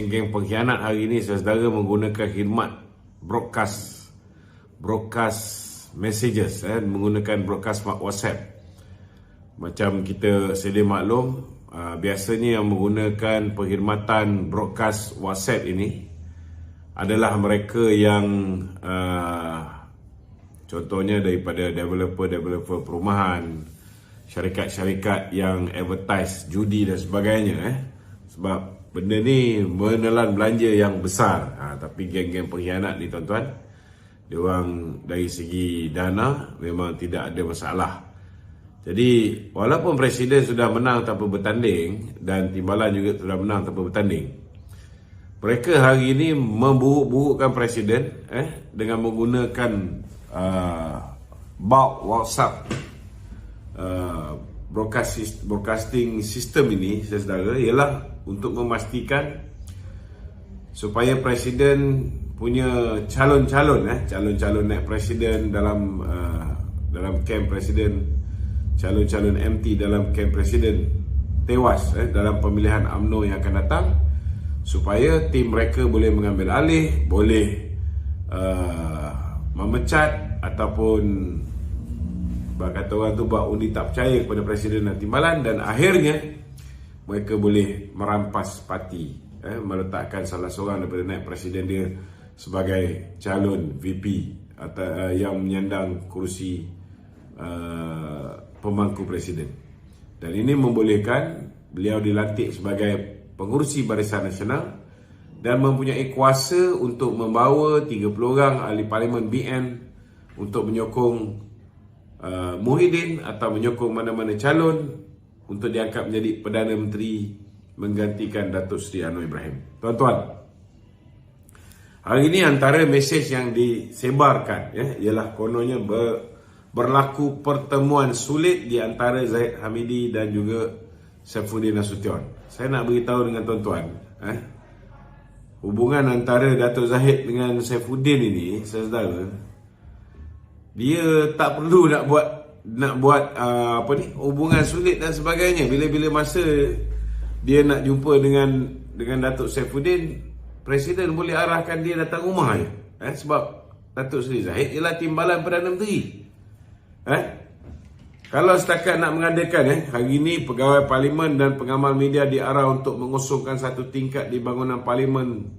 geng-geng pengkhianat hari ini, saudara, menggunakan khidmat broadcast messages, menggunakan broadcast WhatsApp. Macam kita sedia maklum, biasanya yang menggunakan perkhidmatan broadcast WhatsApp ini adalah mereka yang contohnya daripada developer perumahan, syarikat-syarikat yang advertise judi dan sebagainya. Sebab benda ni menelan belanja yang besar. Tapi geng-geng pengkhianat ni, tuan-tuan, diorang dari segi dana memang tidak ada masalah. Jadi walaupun Presiden sudah menang tanpa bertanding dan Timbalan juga sudah menang tanpa bertanding, mereka hari ini memburuk-burukkan Presiden dengan menggunakan bulk WhatsApp broadcasting system ini, saudara, ialah untuk memastikan supaya Presiden punya calon-calon naik Presiden dalam kem Presiden, calon-calon MT dalam kem Presiden tewas dalam pemilihan UMNO yang akan datang, supaya tim mereka boleh mengambil alih, boleh memecat ataupun kata orang tu buat undi tak percaya kepada Presiden dan Timbalan, dan akhirnya mereka boleh merampas parti, meletakkan salah seorang daripada naik Presiden dia sebagai calon VP atau yang menyandang kerusi pemangku Presiden. Dan ini membolehkan beliau dilantik sebagai pengurusi Barisan Nasional dan mempunyai kuasa untuk membawa 30 orang ahli parlimen BN untuk menyokong Muhyiddin atau menyokong mana-mana calon untuk diangkat menjadi Perdana Menteri menggantikan Datuk Seri Anwar Ibrahim. Tuan-tuan, hari ini antara mesej yang disebarkan ialah kononnya berlaku pertemuan sulit di antara Zahid Hamidi dan juga Saifuddin Nasution. Saya nak beritahu dengan tuan-tuan, hubungan antara Datuk Zahid dengan Saifuddin ini, saudara, dia tak perlu nak buat hubungan sulit dan sebagainya. Bila-bila masa dia nak jumpa dengan Datuk Saifuddin, Presiden boleh arahkan dia datang rumah je. Sebab Datuk Seri Zahid ialah timbalan Perdana Menteri. Kalau setakat nak mengadakan hari ini pegawai parlimen dan pengamal media diarah untuk mengosongkan satu tingkat di bangunan parlimen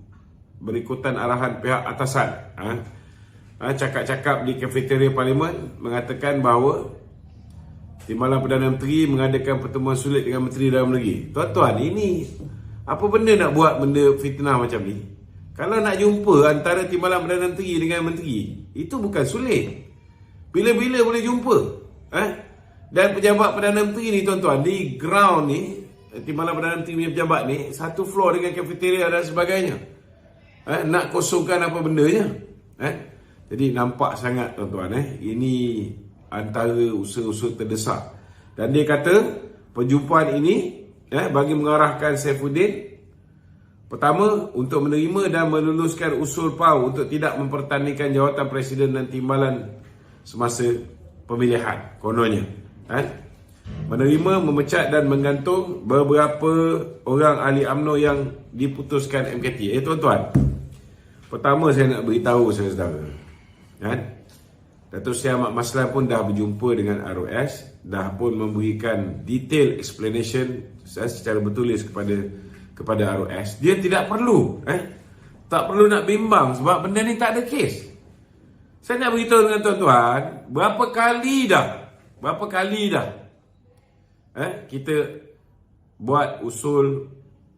berikutan arahan pihak atasan. Cakap-cakap di kafeteria parlimen mengatakan bahawa Timbalan Perdana Menteri mengadakan pertemuan sulit dengan Menteri Dalam Negeri. Tuan-tuan, ini apa benda nak buat benda fitnah macam ni? Kalau nak jumpa antara Timbalan Perdana Menteri dengan Menteri, itu bukan sulit. Bila-bila boleh jumpa. Dan pejabat Perdana Menteri ni, tuan-tuan, di ground ni, Timbalan Perdana Menteri punya pejabat ni, satu floor dengan kafeteria dan sebagainya. Nak kosongkan apa bendanya. Jadi nampak sangat, tuan-tuan, ini antara usaha-usaha terdesak. Dan dia kata perjumpaan ini bagi mengarahkan Saifuddin, pertama, untuk menerima dan meluluskan usul PAU untuk tidak mempertandingkan jawatan Presiden dan Timbalan semasa pemilihan, kononnya. Menerima, memecat dan menggantung beberapa orang ahli UMNO yang diputuskan MKT. Tuan-tuan, pertama saya nak beritahu saudara, Datuk Seri Ahmad Maslan pun dah berjumpa dengan ROS, dah pun memberikan detail explanation secara bertulis kepada ROS. Dia tidak perlu tak perlu nak bimbang sebab benda ni tak ada kes. Saya nak beritahu dengan tuan-tuan, berapa kali dah kita buat usul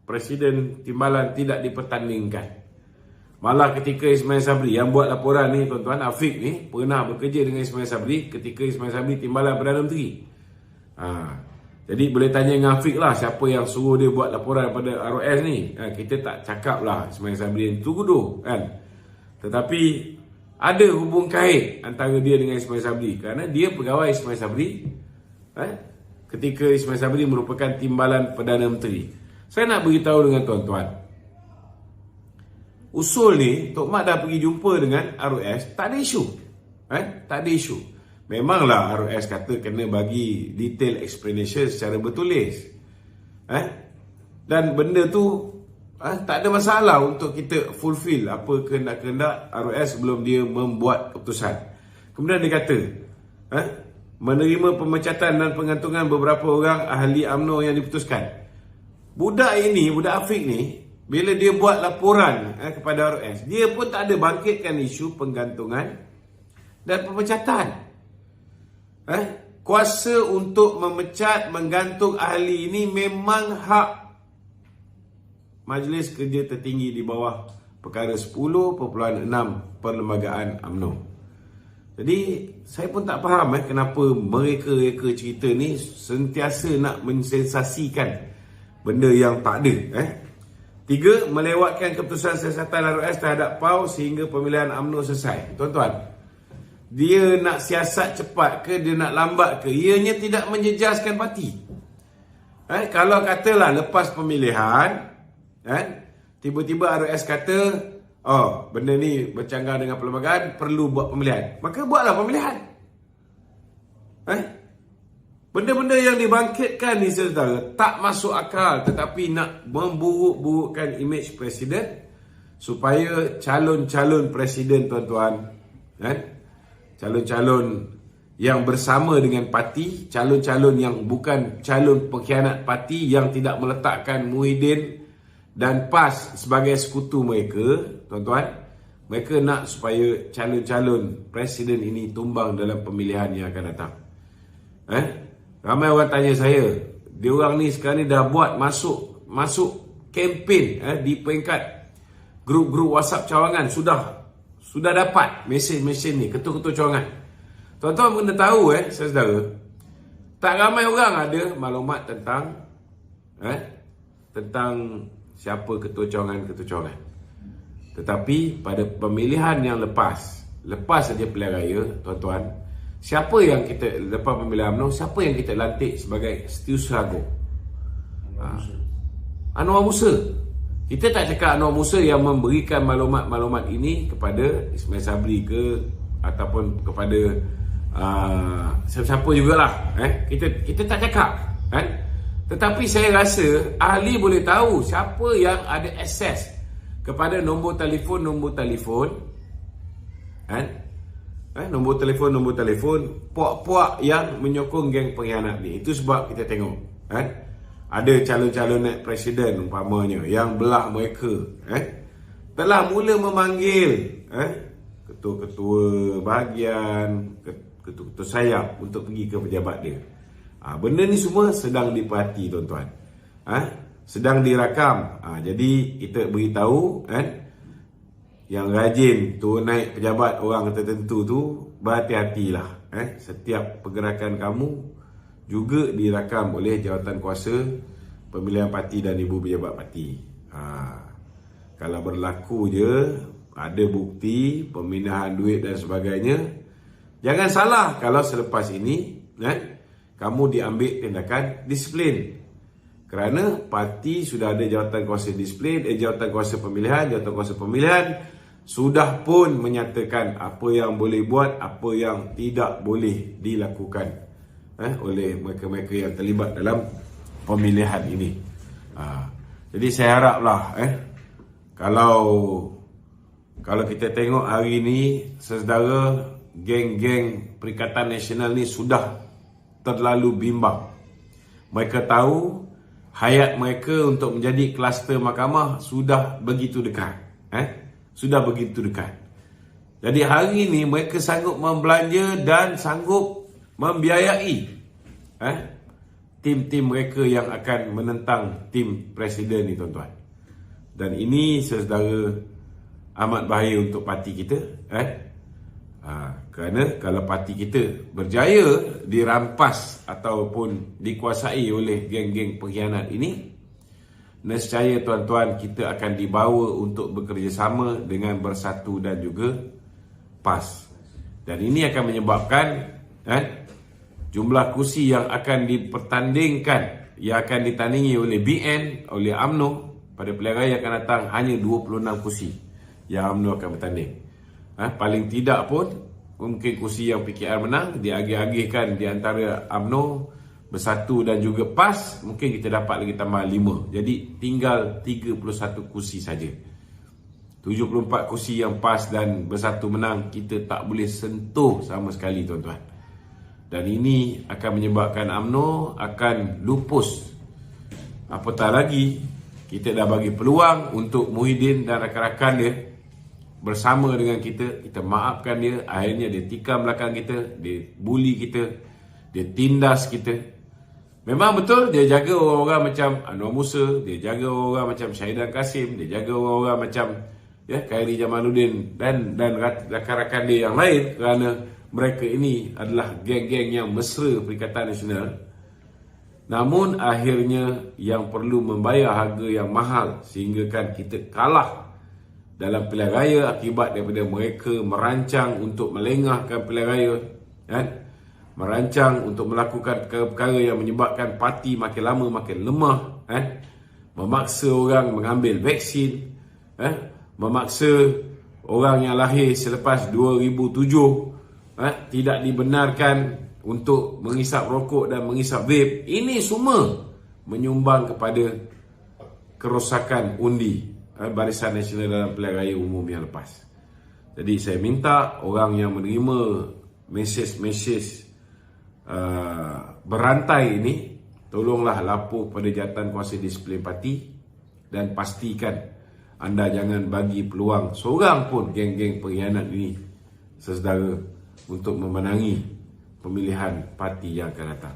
Presiden Timbalan tidak dipertandingkan. Malah ketika Ismail Sabri yang buat laporan ni, tuan-tuan, Afiq ni pernah bekerja dengan Ismail Sabri ketika Ismail Sabri Timbalan Perdana Menteri. Jadi boleh tanya dengan Afiq lah siapa yang suruh dia buat laporan pada ROS ni. Kita tak cakap lah Ismail Sabri yang tuduh kan. Tetapi ada hubung kait antara dia dengan Ismail Sabri kerana dia pegawai Ismail Sabri ketika Ismail Sabri merupakan Timbalan Perdana Menteri. Saya nak beritahu dengan tuan-tuan, usul ni Tok Mat dah pergi jumpa dengan ROS, tak ada isu. Tak ada isu. Memanglah ROS kata kena bagi detail explanation secara bertulis. Dan benda tu tak ada masalah untuk kita fulfill apa kehendak-kehendak ROS sebelum dia membuat keputusan. Kemudian dia kata, menerima pemecatan dan pengantungan beberapa orang ahli UMNO yang diputuskan. Budak Afiq ni, bila dia buat laporan kepada ROS, dia pun tak ada bangkitkan isu penggantungan dan pemecatan. Kuasa untuk memecat, menggantung ahli ini memang hak Majlis Kerja Tertinggi di bawah perkara 10.6 Perlembagaan UMNO. Jadi saya pun tak faham kenapa mereka cerita ni sentiasa nak mensensasikan benda yang tak ada. 3. Melewatkan keputusan siasatan ROS terhadap PAU sehingga pemilihan UMNO selesai. Tuan-tuan, dia nak siasat cepat ke dia nak lambat ke? Ianya tidak menjejaskan parti. Kalau katalah lepas pemilihan, tiba-tiba ROS kata, benda ni bercanggah dengan perlembagaan, perlu buat pemilihan, maka buatlah pemilihan. Benda-benda yang dibangkitkan ni, saudara, tak masuk akal, tetapi nak memburuk-burukkan imej presiden supaya calon-calon presiden, tuan-tuan, calon-calon yang bersama dengan parti, calon-calon yang bukan calon pengkhianat parti, yang tidak meletakkan Muhyiddin dan PAS sebagai sekutu mereka, tuan-tuan, mereka nak supaya calon-calon presiden ini tumbang dalam pemilihan yang akan datang. Ramai orang tanya saya, diorang ni sekarang ni dah buat masuk kempen di peringkat grup-grup WhatsApp cawangan, sudah dapat mesej-mesej ni, ketua-ketua cawangan. Tuan-tuan kena tahu saudara, tak ramai orang ada maklumat tentang siapa ketua cawangan. Tetapi pada pemilihan yang lepas saja pilihan raya, tuan-tuan, siapa yang kita lepas pemilihan UMNO, siapa yang kita lantik sebagai Setiausaha Agung? Anwar Musa. Kita tak cakap Anwar Musa yang memberikan maklumat-maklumat ini kepada Ismail Sabri ke, ataupun kepada siapa-siapa jugalah. Kita tak cakap. Tetapi saya rasa ahli boleh tahu siapa yang ada akses kepada nombor telefon, nombor telefon puak-puak yang menyokong geng pengkhianat ni. Itu sebab kita tengok ada calon-calon naik presiden umpamanya yang belah mereka telah mula memanggil ketua-ketua bahagian, ketua-ketua sayap untuk pergi ke pejabat dia. Benda ni semua sedang diperhati, tuan-tuan. Sedang dirakam. Jadi kita beritahu yang rajin turun naik pejabat orang tertentu tu, berhati-hatilah. Setiap pergerakan kamu juga dirakam oleh jawatan kuasa pemilihan parti dan ibu pejabat parti. Kalau berlaku je ada bukti pemindahan duit dan sebagainya, jangan salah kalau selepas ini kamu diambil tindakan disiplin. Kerana parti sudah ada jawatan kuasa disiplin, jawatan kuasa pemilihan sudah pun menyatakan apa yang boleh buat, apa yang tidak boleh dilakukan oleh mereka-mereka yang terlibat dalam pemilihan ini. Jadi saya haraplah kalau kita tengok hari ini, saudara, geng-geng Perikatan Nasional ni sudah terlalu bimbang. Mereka tahu hayat mereka untuk menjadi kluster mahkamah sudah begitu dekat. Sudah begitu dekat. Jadi hari ini mereka sanggup membelanja dan sanggup membiayai tim-tim mereka yang akan menentang tim presiden ni, tuan-tuan. Dan ini, saudara, amat bahaya untuk parti kita. Kerana kalau parti kita berjaya dirampas ataupun dikuasai oleh geng-geng pengkhianat ini, nescaya, tuan-tuan, kita akan dibawa untuk bekerjasama dengan Bersatu dan juga PAS. Dan ini akan menyebabkan jumlah kursi yang akan dipertandingkan, yang akan ditandingi oleh BN, oleh UMNO pada pilihan raya yang akan datang, hanya 26 kursi yang UMNO akan bertanding. Paling tidak pun mungkin kursi yang PKR menang diagih-agihkan di antara UMNO Bersatu dan juga PAS, mungkin kita dapat lagi tambah 5. Jadi tinggal 31 kursi saja. 74 kursi yang PAS dan Bersatu menang, kita tak boleh sentuh sama sekali, tuan-tuan. Dan ini akan menyebabkan UMNO akan lupus. Apatah lagi, kita dah bagi peluang untuk Muhyiddin dan rakan-rakan dia bersama dengan kita maafkan dia. Akhirnya dia tikam belakang kita, dia bully kita, dia tindas kita. Memang betul dia jaga orang-orang macam Anwar Musa, dia jaga orang-orang macam Syahidan Kasim, dia jaga orang-orang macam Khairi Jamaluddin dan rakan-rakan dia yang lain, kerana mereka ini adalah geng-geng yang mesra Perikatan Nasional. Namun akhirnya yang perlu membayar harga yang mahal sehinggakan kita kalah dalam pilihan raya akibat daripada mereka merancang untuk melengahkan pilihan raya, kan? Merancang untuk melakukan perkara-perkara yang menyebabkan parti makin lama makin lemah, kan? Memaksa orang mengambil vaksin, memaksa orang yang lahir selepas 2007 tidak dibenarkan untuk mengisap rokok dan mengisap vape. Ini semua menyumbang kepada kerosakan undi Barisan Nasional dalam pilihan raya umum yang lepas. Jadi saya minta orang yang menerima mesej-mesej berantai ini, tolonglah lapor pada Jawatan Kuasa Disiplin Parti dan pastikan anda jangan bagi peluang seorang pun geng-geng pengkhianat ini sesedara untuk memenangi pemilihan parti yang akan datang.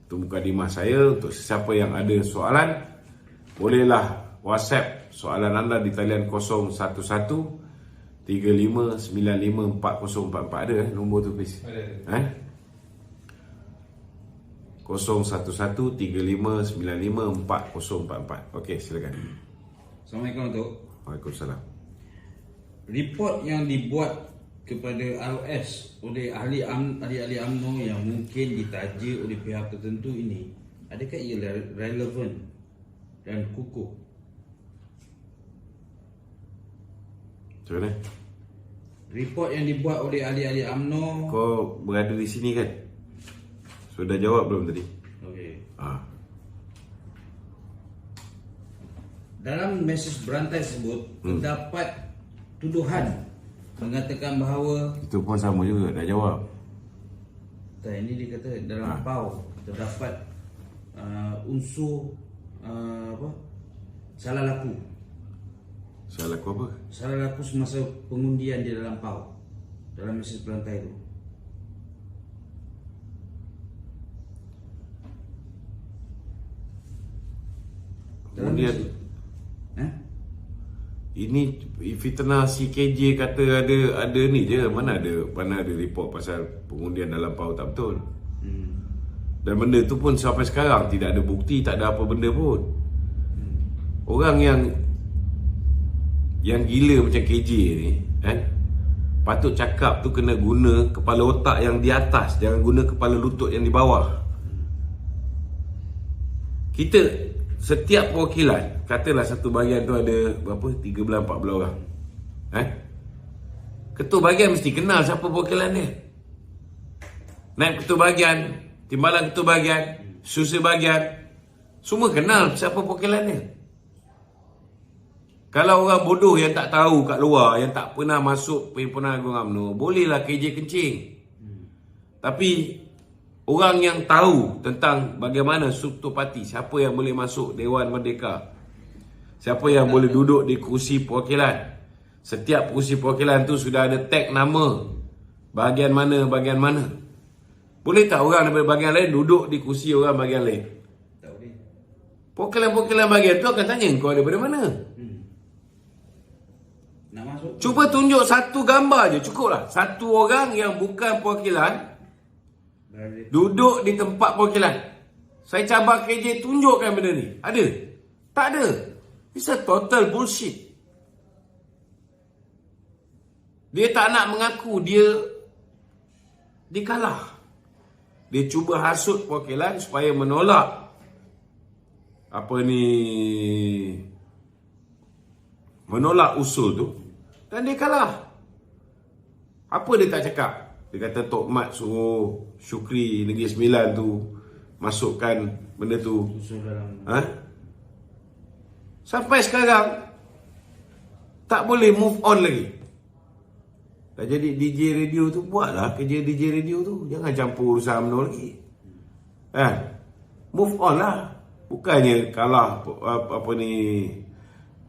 Itu mukadimah saya. Untuk sesiapa yang ada soalan, bolehlah WhatsApp soalan anda di talian 011 3595 4044. Ada nombor tu please? Ada. 011 3595 4044. Okey, silakan. Assalamualaikum Datuk. Waalaikumsalam. Report yang dibuat kepada RS oleh ahli-ahli UMNO yang mungkin ditaja oleh pihak tertentu ini, adakah ia relevan dan kukuh? Macam mana? Report yang dibuat oleh ahli-ahli UMNO. Kau berada di sini kan? Sudah jawab belum tadi? Okey. Dalam mesej berantai tersebut terdapat tuduhan mengatakan bahawa itu pun sama juga, dah jawab. ini dia kata dalam PAU terdapat unsur salah laku. Salah aku apa? Salah laku semasa pengundian di dalam PAU, dalam mesej berantai itu. Kemudian ini fitnah si KJ kata ada ni je. Mana ada report pasal pengundian dalam PAU tak betul. Dan benda tu pun sampai sekarang tidak ada bukti, tak ada apa benda pun. Orang yang gila macam KJ ni, patut cakap tu kena guna kepala otak yang di atas, jangan guna kepala lutut yang di bawah. Kita setiap perwakilan, katalah satu bahagian tu ada berapa? 13-14 orang. Ketua bahagian mesti kenal siapa perwakilan dia. Naib ketua bahagian, timbalan ketua bahagian, susi bahagian, semua kenal siapa perwakilan dia. Kalau orang bodoh yang tak tahu kat luar, yang tak pernah masuk Perhimpunan Agung UMNO, bolehlah KJ kencing. Tapi orang yang tahu tentang bagaimana struktur parti, siapa yang boleh masuk Dewan Merdeka, siapa yang boleh duduk di kursi perwakilan. Setiap kursi perwakilan tu sudah ada tag nama, bahagian mana. Boleh tak orang daripada bahagian lain duduk di kursi orang bahagian lain? Tak boleh. Perwakilan bahagian tu akan tanya kau daripada mana. Nak masuk? Cuba tunjuk satu gambar je, cukup lah. Satu orang yang bukan perwakilan duduk di tempat perwakilan. Saya cabar KJ tunjukkan benda ni. Ada? Tak ada. It's a total bullshit. Dia tak nak mengaku dia kalah. Dia cuba hasut perwakilan supaya menolak menolak usul tu, dan dia kalah. Apa dia tak cakap? Dia kata Tok Mat suruh Syukri Negeri Sembilan tu masukkan benda tu. Usul dalam Sampai sekarang tak boleh move on lagi. Dah jadi DJ radio tu, buatlah kerja DJ radio tu. Jangan campur urusan UMNO lagi. Move on lah. Bukannya kalah apa ni,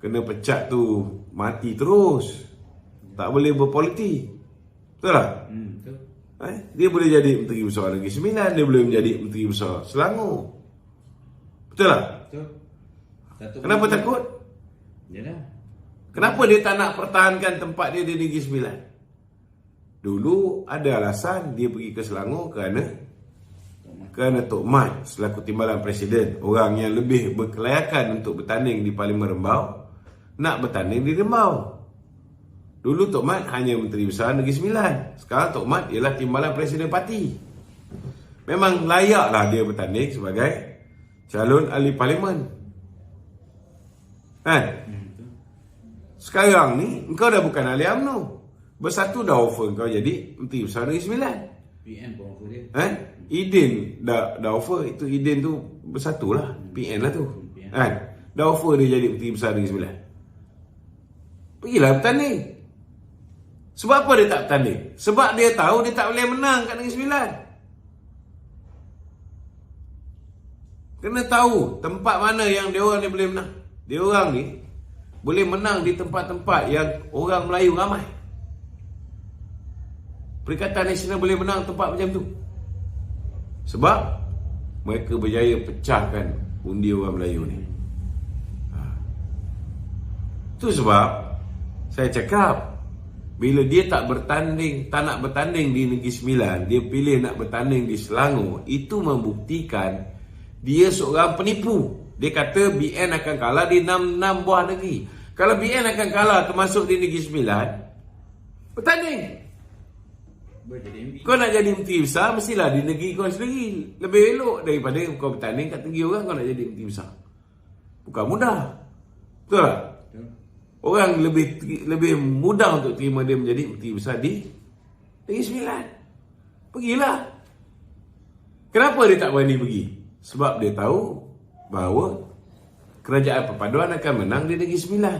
kena pecat tu mati terus. Tak boleh berpolitik. Betul tak? Betul. Dia boleh jadi Menteri Besar Negeri Sembilan, dia boleh menjadi Menteri Besar Selangor. Betul tak? Betul. Kenapa takut? Yalah. Kenapa dia tak nak pertahankan tempat dia di Negeri Sembilan? Dulu ada alasan dia pergi ke Selangor kerana Tok Mat selaku timbalan Presiden, orang yang lebih berkelayakan untuk bertanding di Parlimen Rembau, nak bertanding di Rembau. Dulu Tok Mat hanya Menteri Besar Negeri Sembilan. Sekarang Tok Mat ialah timbalan Presiden parti. Memang layaklah dia bertanding sebagai calon ahli Parlimen. Sekarang ni engkau dah bukan ahli UMNO. Bersatu dah offer kau jadi Menteri Besar Negeri Sembilan. PN pun offer dia. Idin dah offer. Itu Idin tu bersatu lah. PN lah tu. PN. Dah offer dia jadi Menteri Besar Negeri Sembilan. Pergilah bertanding. Sebab apa dia tak bertanding? Sebab dia tahu dia tak boleh menang kat Negeri Sembilan. Kena tahu tempat mana yang dia orang ni boleh menang. Dia orang ni boleh menang di tempat-tempat yang orang Melayu ramai. Perikatan Nasional boleh menang tempat macam tu sebab mereka berjaya pecahkan undi orang Melayu ni. Itu sebab saya cakap, bila dia tak nak bertanding di Negeri Sembilan, dia pilih nak bertanding di Selangor, itu membuktikan dia seorang penipu. Dia kata BN akan kalah di 6 buah negeri. Kalau BN akan kalah termasuk di Negeri Sembilan, bertanding. Kau nak jadi Menteri Besar, mestilah di negeri kau sendiri. Lebih elok daripada kau bertanding kat negeri orang kau nak jadi Menteri Besar. Bukan mudah. Betul tak? Orang lebih mudah untuk terima dia menjadi Menteri Besar di Negeri Sembilan. Pergilah. Kenapa dia tak berani pergi? Sebab dia tahu bahawa Kerajaan Perpaduan akan menang di Negeri Sembilan.